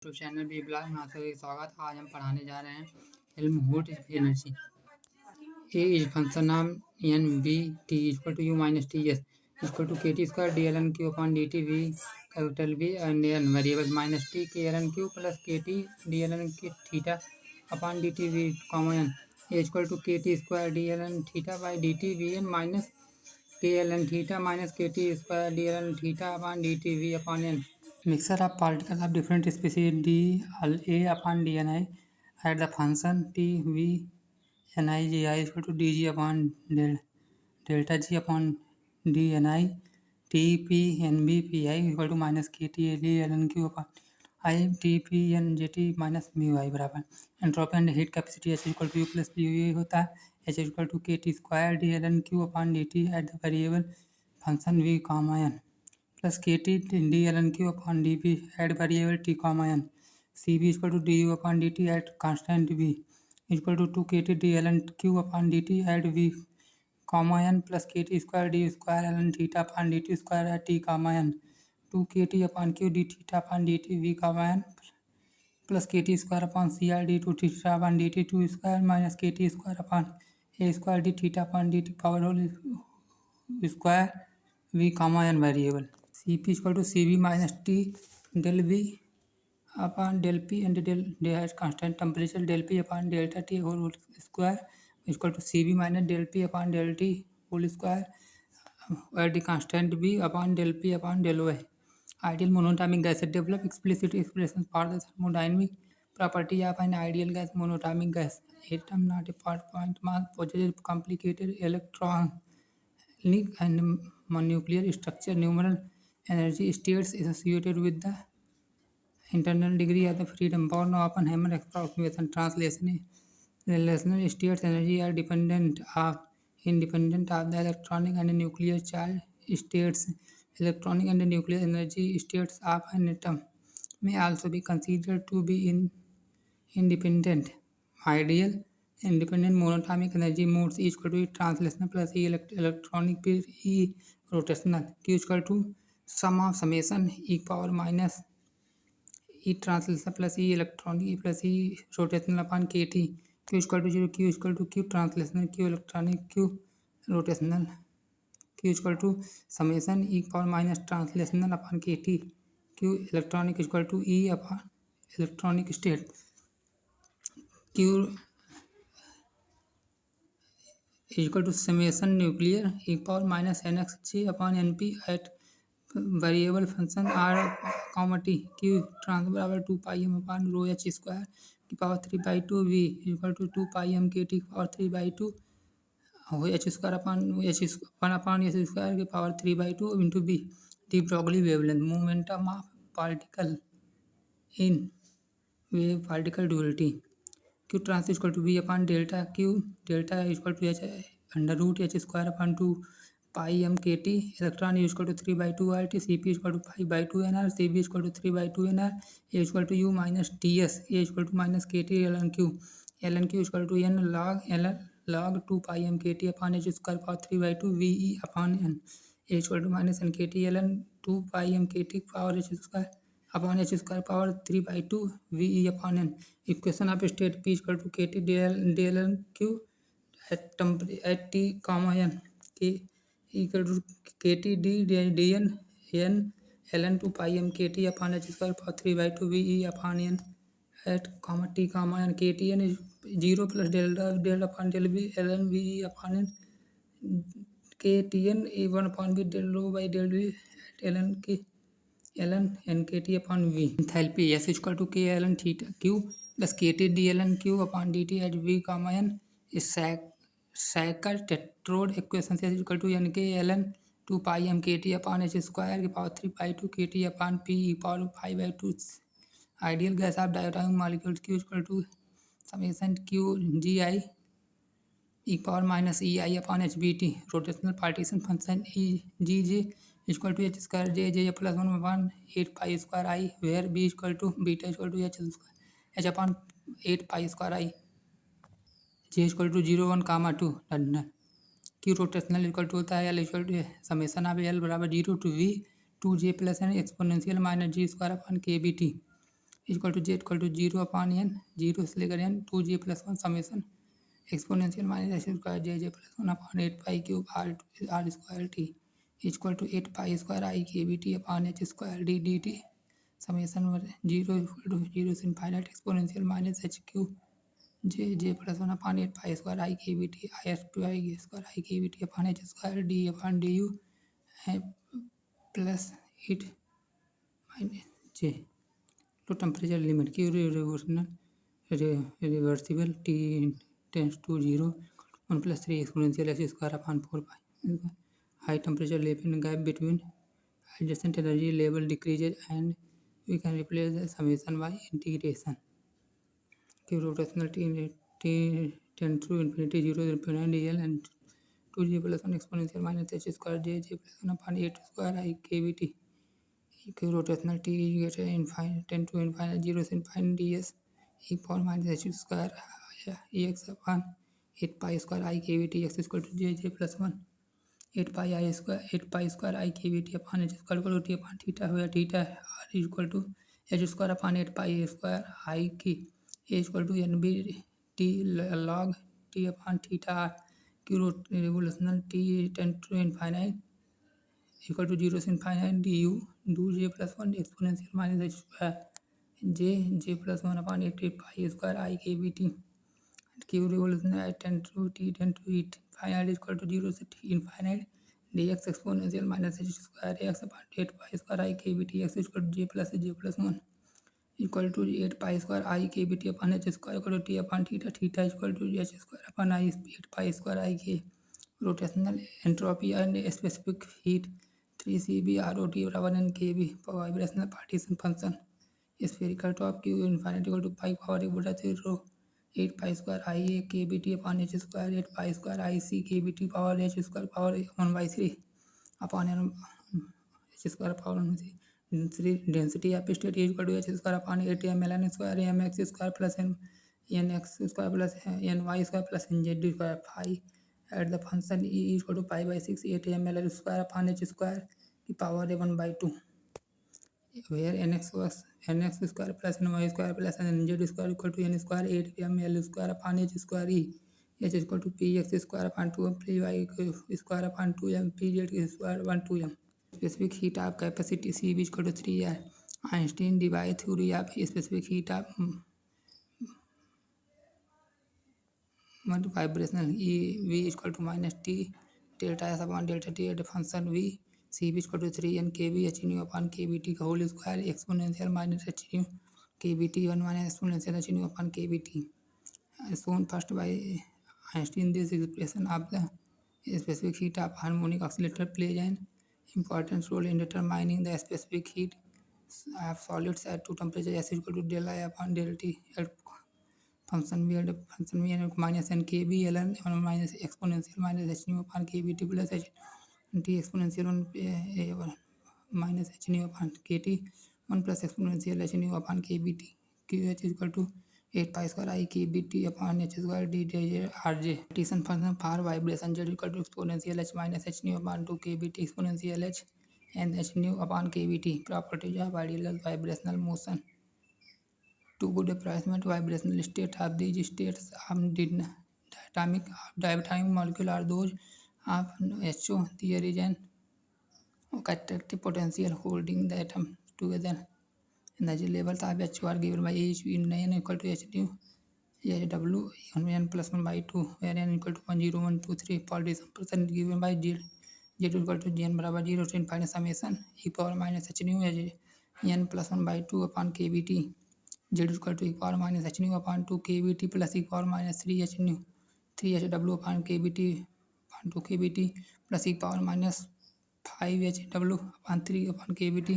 YouTube channel B blog में आप सभी का स्वागत। आज हम पढ़ाने जा रहे हैं Helmholtz energy. A is function नाम N B T equal to U minus T S equal to K T square D L N Q upon D T V capital B and N variable minus T K L N Q plus K T D L N की theta upon D T V comma N A equal to K T square D L N theta by D T we N minus K L N theta minus K T square D L N theta upon D T V upon N mixture of particles of different species d a upon dni at the function t v ni gi equal to dg upon delta g upon dni t p nb pi equal to minus kt d ln q upon I t p n gt minus mu I बराबर entropy and heat capacity h equal to U plus P U होता है h equal to K T square D L N Q upon D T at the variable function v comma N plus K T D L N Q upon D P at variable T comma N C B equal to D U upon D T at constant V equal to K T D L N Q upon D T at V comma N plus K T square D square L N theta upon D T square at T comma N two K T upon Q D theta upon D T V comma N plus K T square upon C R D two theta upon D T two square minus K T square upon A square D theta upon D T power whole square we comma N variable C P equal to C B minus T del V upon del P and del constant temperature del P upon delta T whole square equal to C B minus del P upon del T whole square at the constant B upon del P upon del Y ideal monatomic gas develop explicit expression for the thermodynamic property of an ideal gas monatomic gas atom not a point mass poses complicated electronic and nuclear structure numeral energy states associated with the internal degree of the freedom born Oppenheimer approximation translation relational states energy are independent of the electronic and nuclear charge states. Electronic and nuclear energy states of an atom may also be considered to be independent. Ideal independent monatomic energy modes E equal to E translational plus E electronic plus E rotational Q equal to sum of summation E power minus E translational plus E electronic E plus E rotational upon KT Q equal to 0 Q equal to Q translational Q electronic Q rotational Q equal to summation E power minus translational upon KT Q electronic equal to E upon electronic state Q equal to summation nuclear E power minus nx j upon np at variable function r comma t q trans बराबर 2 pi m upon rho h square की power 3 by 2 v equal to 2 pi m k t की power 3 by 2 h square upon h square की power 3 by 2 into b de Broglie wavelength momentum of particle in wave particle duality q trans equal to v upon delta q delta equal to h under root h square upon 2 pi M K T electron equal to 3 by 2 R T C P equal to 5 by 2 N R C B equal to 3 by 2 N R A equal to U minus T S A equal to minus K T L N Q equal to N log 2 pi M K T upon H square power 3 by 2 V E upon N A equal to minus N K T L N 2 pi M K T power H square upon H square power 3 by 2 V E upon N equation of state P equal to K T D L N Q at T comma N K equal to K T D D N N L N 2 pi M K T upon H square power 3 by 2 V E upon N at comma T comma N K T N 0 plus del upon del B L N V E upon N K T N A 1 upon B del rho by del B L N K L N K T upon V enthalpy S equal to K L N theta Q plus K T D L N Q upon D T at V comma N Sackur Tetrode equation से equal to N K L N 2 pi M K T upon H square की power 3 by 2 K T upon P E power 5 by 2 ideal gas of diatomic molecule Q equal to summation Q G I E power minus E I upon H B T rotational partition function E G J equal to H square J plus 1 upon 8 pi square I where B equal to beta equal to H upon 8 pi square I J equal to 0 1 comma 2 London Q rotational equal to होता है L equal to summation of L बराबर 0 to V 2 J plus N exponential minus G square upon K B T equal to J equal to 0/n, 0 से लेकर n 2j+1 summation exponential minus h square j+1/8 pi³ r स्क्वायर t equal to 8 pi² i k b t upon h square d dt summation 0 equal to 0 से infinite exponential minus h³ j+1/8 pi² i k b t i square i k b t upon h square d upon du है plus 8 minus j तो temperature limit की reversible t tends to 0 1+3 exponential h square upon 4 pi high temperature level gap between adjacent energy level decreases and we can replace the summation by integration कि rotational t tends to infinity 0.9 dl and 2j+1 exponential minus h square j+1 upon 8 square I k b t कि rotational t is infinite tend to infinite 0 से infinite ds e power minus h square ex upon 8 pi square I k b t x equal to j+1 8 pi I square 8 pi square I k b t upon h square equal to t upon theta where theta r equal to h square upon 8 pi square I k a equal to n b t log t upon theta r q revolutional t tend to infinite equal to 0 से infinite du do j+1 exponential minus h square j+1 upon 8 pi square I k b t q revolution tend to t tend to infinite equal to 0 से t infinite dx exponential minus h square x upon 8 pi square I k b t x equal to j+1 equal to 8 pi square I k b t upon h square equal to t upon theta theta equal to h square upon I 8 pi square I k rotational entropy and specific heat 3 CB ROT बराबर n kb vibrational partition function spherical top q infinity equal to pi power 1/3 8 pi square I a k b t upon h square 8 pi square I c k b t power h square power 1/3 upon n h square power 1/3 density of state is equal to h square upon 8 mln square mx square plus nx square plus ny square plus nz square phi at the function e is equal to pi by 6 8 ml square upon h square की power 1/2 where nx square plus ny square plus nz square equal to n square 8 ml square upon h square e h is equal to px square upon 2 py square upon 2m pz square upon 2m specific heat of capacity C is equal to 3 Einstein divide theory of specific heat of vibrational E V is equal to minus T delta S upon delta T at the function V C is equal to 3 n kb h nu upon kbt का whole square exponential minus h nu kbt 1 minus exponential h nu upon kbt shown first by Einstein. This expression of the specific heat of harmonic oscillator plays an important role in determining the specific heat of solids at two temperatures S equal to del I upon del T at function v and minus n kb ln 1 minus exponential minus h nu upon kbt plus h t exponential 1 minus h nu upon kt 1 plus exponential h nu upon kbt qh is equal to 8 pi square I k b t upon h square d j r j rotation function for vibration z equal to exponential h minus h nu upon 2 k b t exponential h and h nu upon k b t properties of ideal vibrational motion to good approximate vibrational state of these states of diatomic molecule are those of HO. There is an attractive potential holding the atom together. Energy levels of HO are given by H in n equal to H nu W n plus 1 by 2 where n equal to 1 0 1 2 3 for this percent given by Z equal to n बराबर 0 to infinite summation e power minus h nu n plus 1 by 2 upon kbt z equal to e power minus h nu upon 2 kbt plus e power minus 3 h nu 3 h w upon kbt upon 2 kbt plus e power minus 5 h w upon 3 upon kbt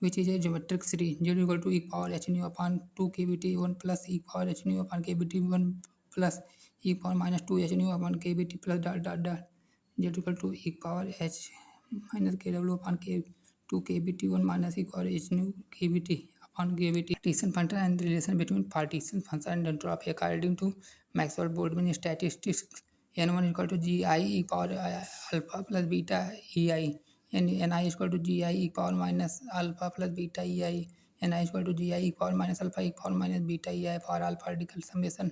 which is a geometric series z equal to e power h nu upon 2 kbt 1 plus e power h nu upon kbt 1 plus e power minus 2 h nu upon kbt plus dot dot dot z equal to e power h minus kw upon k 2 kbt 1 minus e power h nu kbt upon kbt. Partition function and the relation between partition function and entropy according to Maxwell-Boltzmann statistics n1 equal to gi e power alpha plus beta ei and ni is equal to gi e power minus alpha plus beta ei Ni equal to gi e power minus alpha e power minus beta ei for all particle summation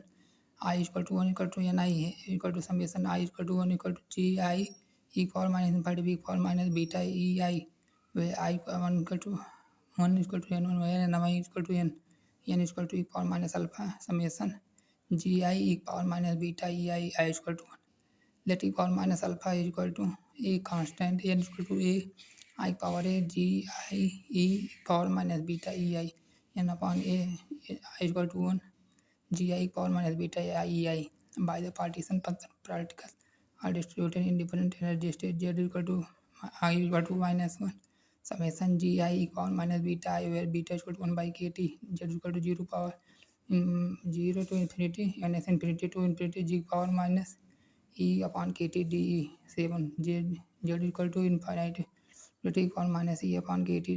I equal to 1 equal to Ni equal to summation I equal to 1 equal to gi e power minus infinity e power minus beta ei, where I 1 equal to n1 where Ni equal to n equal to e power minus alpha summation gi e power minus beta ei I equal to 1. Let e power minus alpha is equal to a constant n equal to a I power a g I e power minus beta ei n upon a I equal to 1 gi e power minus beta ei by the partition function particles are distributed in different energy states z equal to I equal to minus 1 summation gi e power minus beta I where beta equal to 1 by kt z equal to 0 power 0 to infinity n is infinity to infinity g power minus e upon kt de 7 z equal to infinite dt equal minus e upon kt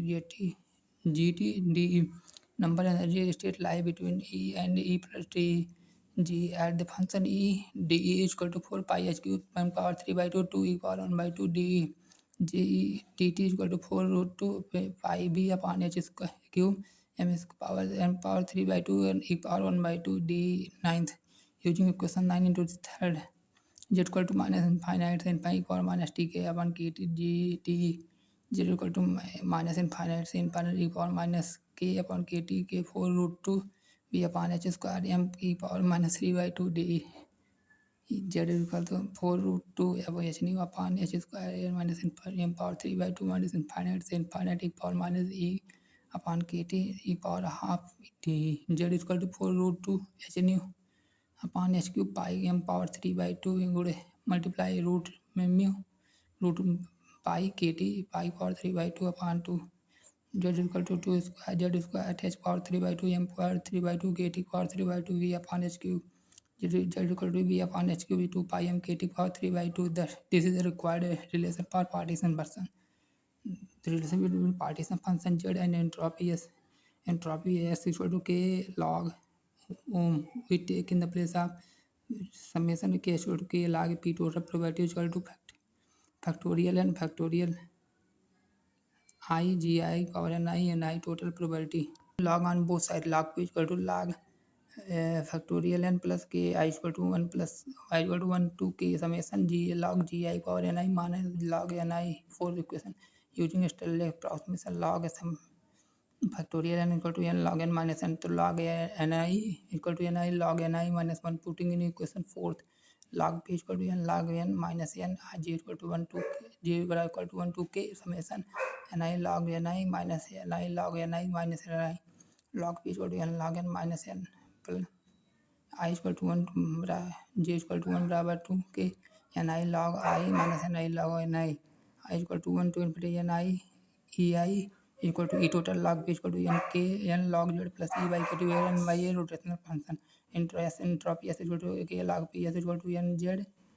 gt de number energy state lie between e and e plus t g at the function e de is equal to 4 pi h cube 1 power 3 by 2 2 e power 1 by 2 de g dt is equal to 4 root 2 pi b upon h square cube m power 3 by 2 and e power 1 by 2 d ninth using equation 9 into the third z equal to minus infinite sin pi power minus t k upon k t g t z equal to minus infinite sin pi e power minus k upon k t k 4 root 2 b upon h square m e power minus 3 by 2 d z equal to 4 root 2 h nu upon h square minus m power 3 by 2 minus infinite sin infinite e power minus e upon k t e power half t z equal to 4 root 2 h nu upon h cube pi m power 3 by 2 गुड़े multiply root में mu root pi kt pi power 3 by 2 upon 2 z equal to 2 square z square h power 3 by 2 m power 3 by 2 kt power 3 by 2 v upon h cube z equal to v upon h cube 2 pi m kt power 3 by 2 thus this is the required relation for partition version. The relation between partition function z and entropy s equal to k log we take in the place of summation k equal to k log p total probability is equal to factorial and factorial I gi power n I total probability log on both sides log p equal to log factorial n plus k I equal to 1 plus I equal to 1 to k summation g log gi power n I minus log n I for equation using Sterling approximation log sum factorial n equal to n log n minus n to log ni equal to ni log ni minus 1 putting in equation fourth log p equal to n log n minus n j equal to 1 to j equal to 1 to k summation ni log ni minus ni log ni minus ni log p equal to n log n minus n plus I equal to 1 j equal to 1 बराबर 2 के ni log I minus ni log ni I equal to 1 to infinity ni ei equal to e total log p equal to n k n log z plus e by kt where n by a rotational function entropy s equal to k log p s equal to n z